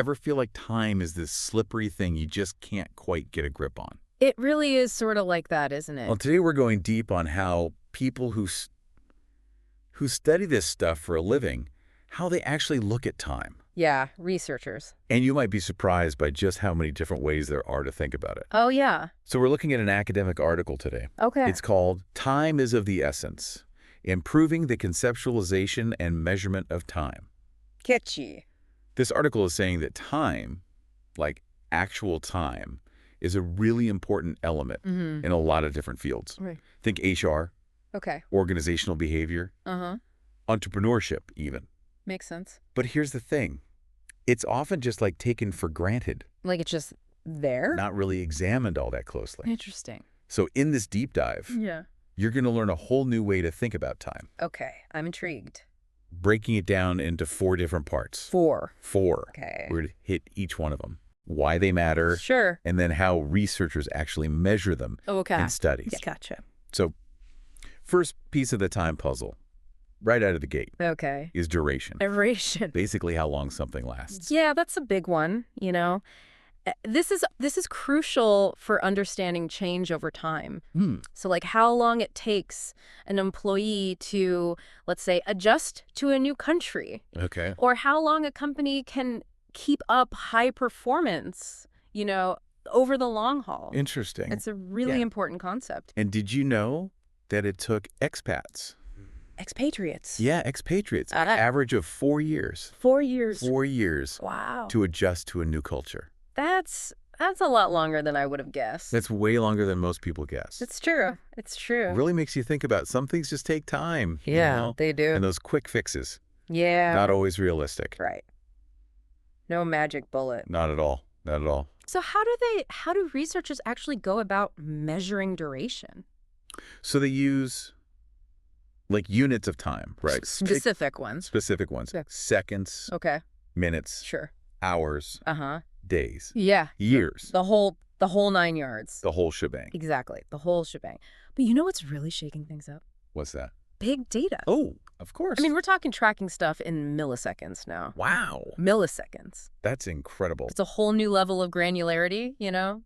Ever feel like time is this slippery thing you just can't quite get a grip on? It really is sort of like that, isn't it? Well, today we're going deep on how people who study this stuff for a living, how they actually look at time. Yeah, researchers. And you might be surprised by just how many different ways there are to think about it. Oh, yeah. So we're looking at an academic article today. Okay. It's called Time is of the Essence, Improving the Conceptualization and Measurement of Time. Catchy. This article is saying that time, like actual time, is a really important element in a lot of different fields. Right. Think HR, Okay. organizational behavior, entrepreneurship even. Makes sense. But here's the thing. It's often just like taken for granted, Like it's just there? not really examined all that closely. Interesting. So in this deep dive, Yeah. you're going to learn a whole new way to think about time, Okay. I'm intrigued. breaking it down into 4 different parts. 4. 4. Okay. We're going to hit each one of them, why they matter, Sure. and then how researchers actually measure them Okay. in studies. Yeah, gotcha. So first piece of the time puzzle, right out of the gate, Okay. is duration. Duration. Basically how long something lasts. Yeah, that's a big one, you know. This is crucial for understanding change over time. So like how long it takes an employee to, let's say, adjust to a new country, Okay. or how long a company can keep up high performance, you know, over the long haul. Interesting. It's a really Yeah. important concept. And did you know that it took expats? Expatriates. Yeah, expatriates. Uh-huh. Average of 4 years. 4 years. 4 years Wow. to adjust to a new culture. That's a lot longer than I would have guessed. That's way longer than most people guess. It's true. It's true. It really makes you think about some things just take time. you Yeah, know? they do. And those quick fixes, Yeah. not always realistic. Right. No magic bullet. Not at all. Not at all. So how do researchers actually go about measuring duration? So they use like units of time, right? Specific ones. Specific ones. Yeah. Seconds, Okay. minutes, Sure. hours, Uh-huh. days, Yeah. years, The whole 9 yards. the whole shebang. Exactly. The whole shebang. But you know what's really shaking things up? What's that? Big data. Oh, of course. I mean, we're talking tracking stuff in milliseconds now. wow. Milliseconds. That's incredible. It's a whole new level of granularity, you know?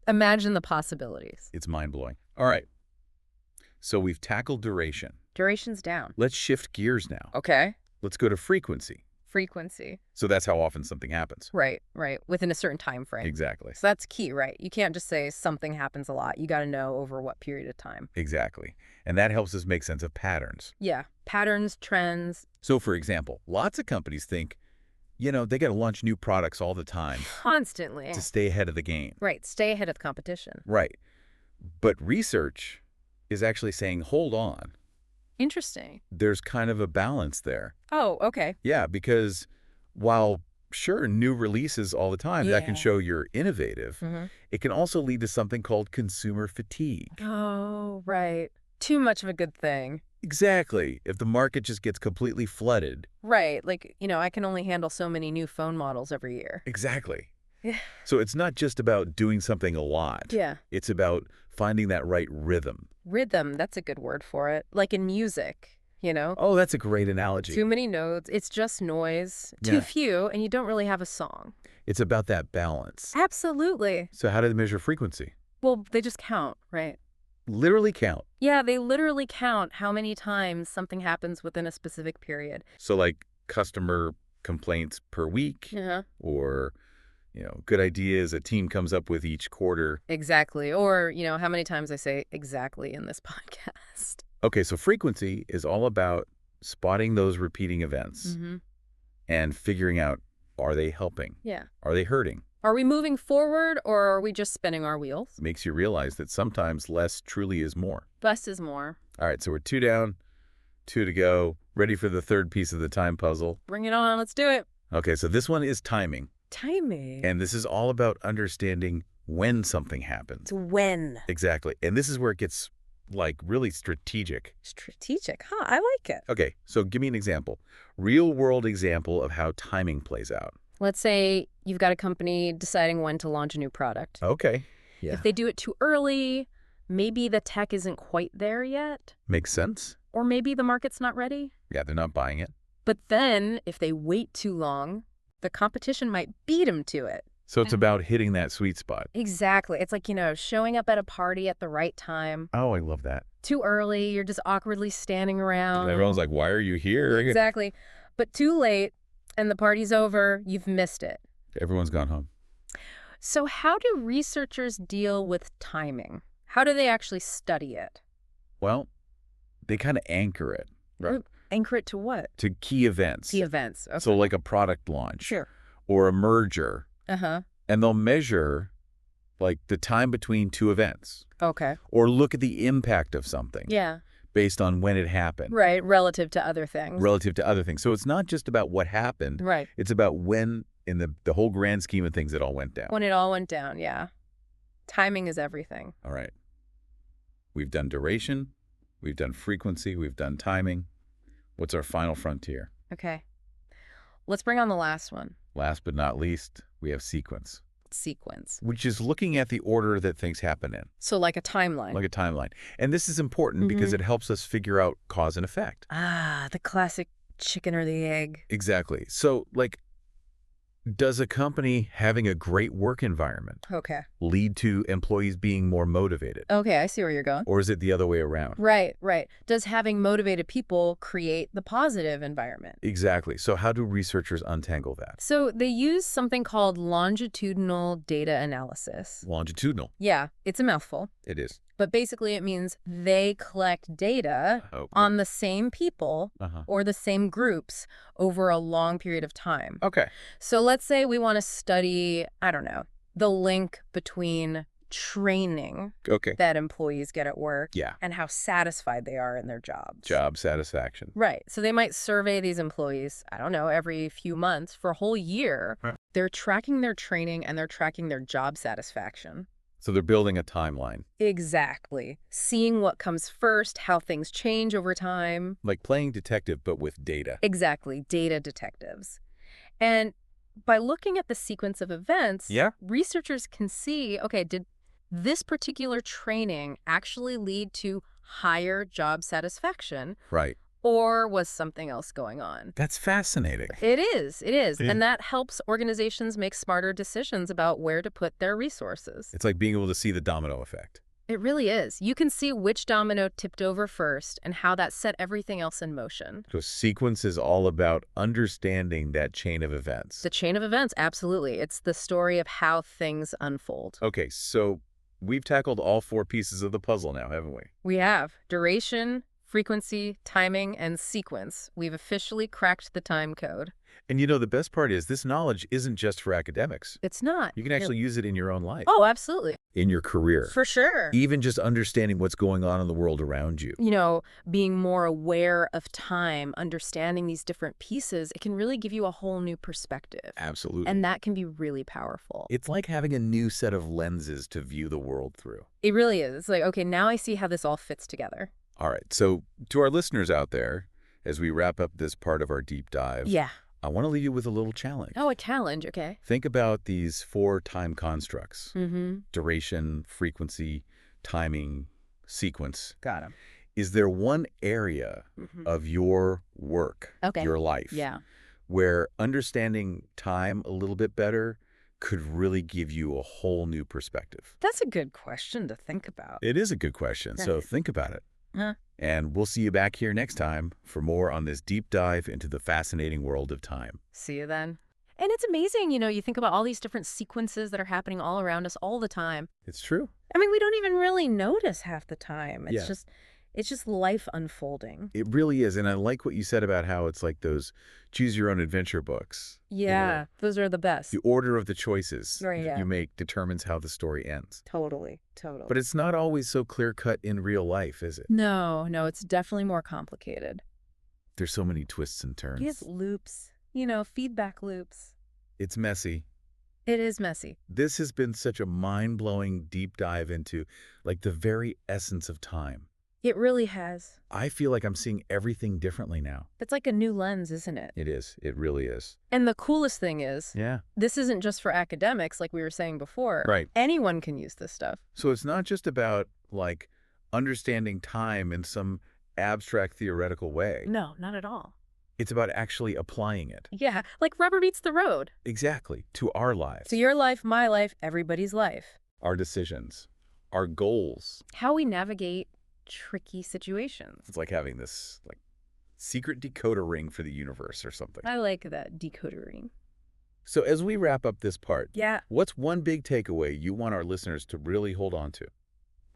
Imagine the possibilities. It's mind-blowing. All right. So we've tackled duration. Duration's down. Let's shift gears now. Okay. Let's go to frequency. Frequency. So that's how often something happens. Right. Within a certain time frame. Exactly. So that's key, right? You can't just say something happens a lot. You got to know over what period of time. Exactly. And that helps us make sense of patterns. Yeah. Patterns, trends. So, for example, lots of companies think, they got to launch new products all the time Constantly. to stay ahead of the game. Right. Stay ahead of the competition. Right. But research is actually saying, hold on, Interesting. there's kind of a balance there. Oh, okay. Yeah, because while, sure, new releases all the time, that can Yeah. show you're innovative, Mm-hmm. it can also lead to something called consumer fatigue. Oh, right. Too much of a good thing. Exactly. If the market just gets completely flooded. Right. Like, I can only handle so many new phone models every year. Exactly. Yeah. So it's not just about doing something a lot. Yeah. It's about finding that right rhythm. Rhythm, that's a good word for it. Like in music, Oh, that's a great analogy. Too many notes, it's just noise. Too Yeah. few, and you don't really have a song. It's about that balance. Absolutely. So how do they measure frequency? Well, they just count, right? Literally count. Yeah, they literally count how many times something happens within a specific period. So like customer complaints per week Uh-huh. or, good ideas a team comes up with each quarter. Exactly. Or, how many times I say exactly in this podcast. Okay, so frequency is all about spotting those repeating events Mm-hmm. and figuring out, are they helping? Yeah. Are they hurting? Are we moving forward or are we just spinning our wheels? Makes you realize that sometimes less truly is more. Less is more. All right, so we're 2 down, 2 to go, ready for the third piece of the time puzzle. Bring it on. Let's do it. Okay, so this one is timing. Timing. And this is all about understanding when something happens. It's when. Exactly. And this is where it gets, really strategic. Strategic. Huh, I like it. Okay, so give me an example. Real-world example of how timing plays out. Let's say you've got a company deciding when to launch a new product. Okay. Yeah. If they do it too early, maybe the tech isn't quite there yet, Makes sense. or maybe the market's not ready. Yeah, they're not buying it. But then if they wait too long, the competition might beat him to it. So it's about hitting that sweet spot. Exactly. It's like, showing up at a party at the right time. Oh, I love that. Too early, you're just awkwardly standing around. Everyone's like, why are you here? Exactly. But too late, and the party's over, you've missed it. Everyone's gone home. So how do researchers deal with timing? How do they actually study it? Well, they kind of anchor it. Right? Anchor it to what? To key events. Key events. Okay. So like a product launch. Sure. Or a merger. Uh-huh. And they'll measure like the time between two events. Okay. Or look at the impact of something. Yeah. Based on when it happened. Right, relative to other things. Relative to other things. So it's not just about what happened. Right. It's about when, in the whole grand scheme of things, it all went down. When it all went down, yeah. Timing is everything. All right. We've done duration. We've done frequency. We've done timing. What's our final frontier? Okay. Let's bring on the last one. Last but not least, we have sequence. Sequence. Which is looking at the order that things happen in. So like a timeline. Like a timeline. And this is important because it helps us figure out cause and effect. Ah, the classic chicken or the egg. Exactly. So, like, does a company having a great work environment lead to employees being more motivated? Okay, I see where you're going. Or is it the other way around? Right, right. Does having motivated people create the positive environment? Exactly. So how do researchers untangle that? So they use something called longitudinal data analysis. Longitudinal. Yeah, it's a mouthful. It is. But basically it means they collect data on the same people or the same groups over a long period of time. Okay. So let's say we want to study, I don't know, the link between training that employees get at work and how satisfied they are in their jobs. Job satisfaction. Right. So they might survey these employees, I don't know, every few months for a whole year. Right. They're tracking their training and they're tracking their job satisfaction. So they're building a timeline. Exactly. Seeing what comes first, how things change over time. Like playing detective, but with data. Exactly. Data detectives. And by looking at the sequence of events, researchers can see, okay, did this particular training actually lead to higher job satisfaction? Right. Or was something else going on? That's fascinating. It is. It is. Yeah. And that helps organizations make smarter decisions about where to put their resources. It's like being able to see the domino effect. It really is. You can see which domino tipped over first and how that set everything else in motion. So sequence is all about understanding that chain of events. The chain of events, absolutely. It's the story of how things unfold. Okay, so we've tackled all four pieces of the puzzle now, haven't we? We have. Duration, frequency, timing, and sequence. We've officially cracked the time code. And the best part is this knowledge isn't just for academics. It's not. You can actually use it in your own life. Oh, absolutely. In your career. For sure. Even just understanding what's going on in the world around you. Being more aware of time, understanding these different pieces, it can really give you a whole new perspective. Absolutely. And that can be really powerful. It's like having a new set of lenses to view the world through. It really is. It's like, okay, now I see how this all fits together. All right. So to our listeners out there, as we wrap up this part of our deep dive, I want to leave you with a little challenge. Oh, a challenge. Okay. Think about these 4 time constructs. Duration, frequency, timing, sequence. Got them. Is there one area of your work, your life, where understanding time a little bit better could really give you a whole new perspective? That's a good question to think about. It is a good question. So think about it. And we'll see you back here next time for more on this deep dive into the fascinating world of time. See you then. And it's amazing, you think about all these different sequences that are happening all around us all the time. It's true. I mean, we don't even really notice half the time. It's just life unfolding. It really is. And I like what you said about how it's like those choose your own adventure books. Yeah, those are the best. The order of the choices you make determines how the story ends. Totally. But it's not always so clear-cut in real life, is it? No, it's definitely more complicated. There's so many twists and turns. You have loops, feedback loops. It's messy. It is messy. This has been such a mind-blowing deep dive into, like, the very essence of time. It really has. I feel like I'm seeing everything differently now. It's like a new lens, isn't it? It is. It really is. And the coolest thing is, this isn't just for academics, like we were saying before. Right. Anyone can use this stuff. So it's not just about, like, understanding time in some abstract theoretical way. No, not at all. It's about actually applying it. Yeah, like rubber meets the road. Exactly. To our lives. To your life, my life, everybody's life. Our decisions. Our goals. How we navigate tricky situations. It's like having this secret decoder ring for the universe or something. I like that decoder ring. So as we wrap up this part, yeah, what's one big takeaway you want our listeners to really hold on to?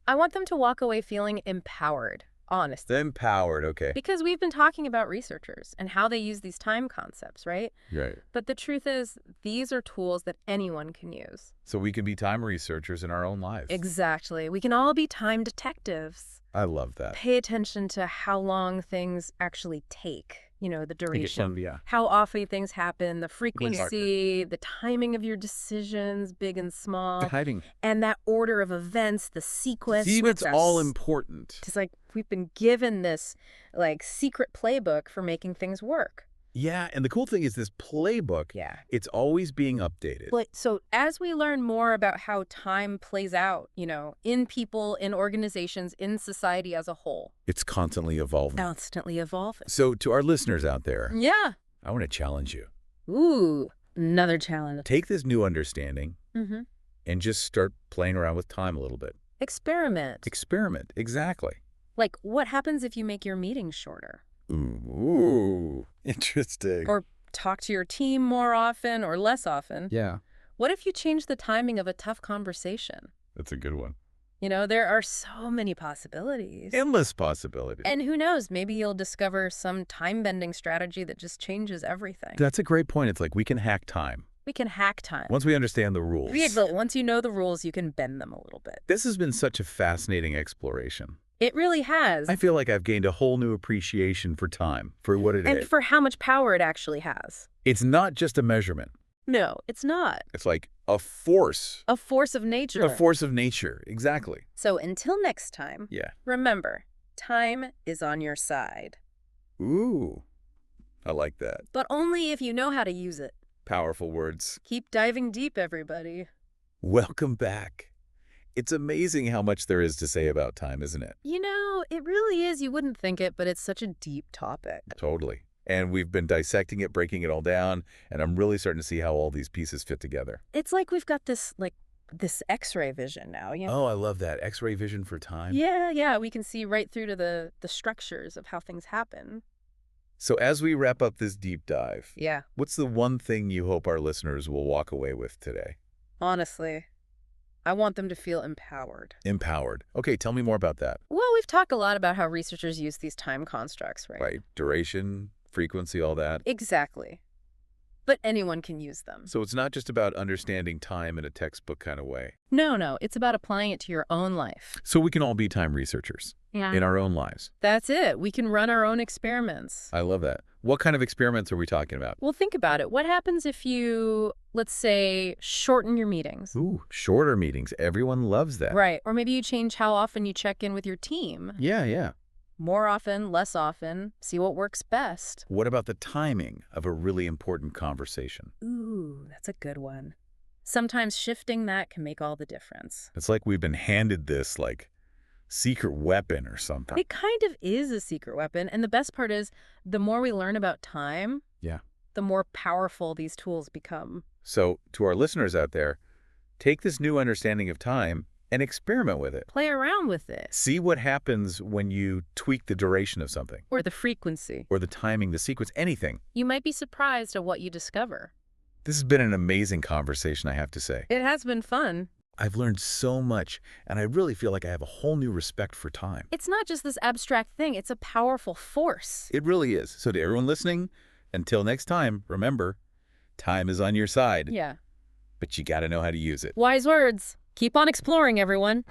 I want them to walk away feeling empowered, honestly. Empowered, okay. Because we've been talking about researchers and how they use these time concepts, right? Right. But the truth is, these are tools that anyone can use. So we can be time researchers in our own lives. Exactly. We can all be time detectives. I love that. Pay attention to how long things actually take. You know, the duration, yeah. how often things happen, the frequency, the timing of your decisions, big and small. The timing. And that order of events, the sequence. See, it's all important. It's like we've been given this, secret playbook for making things work. Yeah, and the cool thing is this playbook, it's always being updated. So as we learn more about how time plays out, in people, in organizations, in society as a whole. It's constantly evolving. Constantly evolving. So to our listeners out there, yeah, I want to challenge you. Ooh, another challenge. Take this new understanding and just start playing around with time a little bit. Experiment. Experiment, exactly. Like, what happens if you make your meetings shorter? Ooh, interesting. Or talk to your team more often or less often. Yeah. What if you change the timing of a tough conversation? That's a good one. There are so many possibilities. Endless possibilities. And who knows, maybe you'll discover some time-bending strategy that just changes everything. That's a great point. It's like we can hack time. We can hack time. Once we understand the rules. Once you know the rules, you can bend them a little bit. This has been such a fascinating exploration. It really has. I feel like I've gained a whole new appreciation for time, for what it is. And for how much power it actually has. It's not just a measurement. No, it's not. It's like a force. A force of nature. A force of nature, exactly. So until next time, remember, time is on your side. Ooh, I like that. But only if you know how to use it. Powerful words. Keep diving deep, everybody. Welcome back. It's amazing how much there is to say about time, isn't it? It really is. You wouldn't think it, but it's such a deep topic. Totally. And we've been dissecting it, breaking it all down, and I'm really starting to see how all these pieces fit together. It's like we've got this X-ray vision now. Oh, I love that. X-ray vision for time. Yeah. We can see right through to the structures of how things happen. So as we wrap up this deep dive, what's the one thing you hope our listeners will walk away with today? Honestly, I want them to feel empowered. Empowered. Okay, tell me more about that. Well, we've talked a lot about how researchers use these time constructs, right? Right. Duration, frequency, all that. Exactly. But anyone can use them. So it's not just about understanding time in a textbook kind of way. No. It's about applying it to your own life. So we can all be time researchers in our own lives. That's it. We can run our own experiments. I love that. What kind of experiments are we talking about? Well, think about it. What happens if you, let's say, shorten your meetings? Ooh, shorter meetings. Everyone loves that. Right. Or maybe you change how often you check in with your team. Yeah. More often, less often. See what works best. What about the timing of a really important conversation? Ooh, that's a good one. Sometimes shifting that can make all the difference. It's like we've been handed this, secret weapon or something. It kind of is a secret weapon. And the best part is, the more we learn about time, the more powerful these tools become. So, to our listeners out there, take this new understanding of time and experiment with it. Play around with it. See what happens when you tweak the duration of something. Or the frequency. Or the timing, the sequence, anything. You might be surprised at what you discover. This has been an amazing conversation, I have to say. It has been fun. I've learned so much, and I really feel like I have a whole new respect for time. It's not just this abstract thing. It's a powerful force. It really is. So to everyone listening, until next time, remember, time is on your side. Yeah. But you got to know how to use it. Wise words. Keep on exploring, everyone.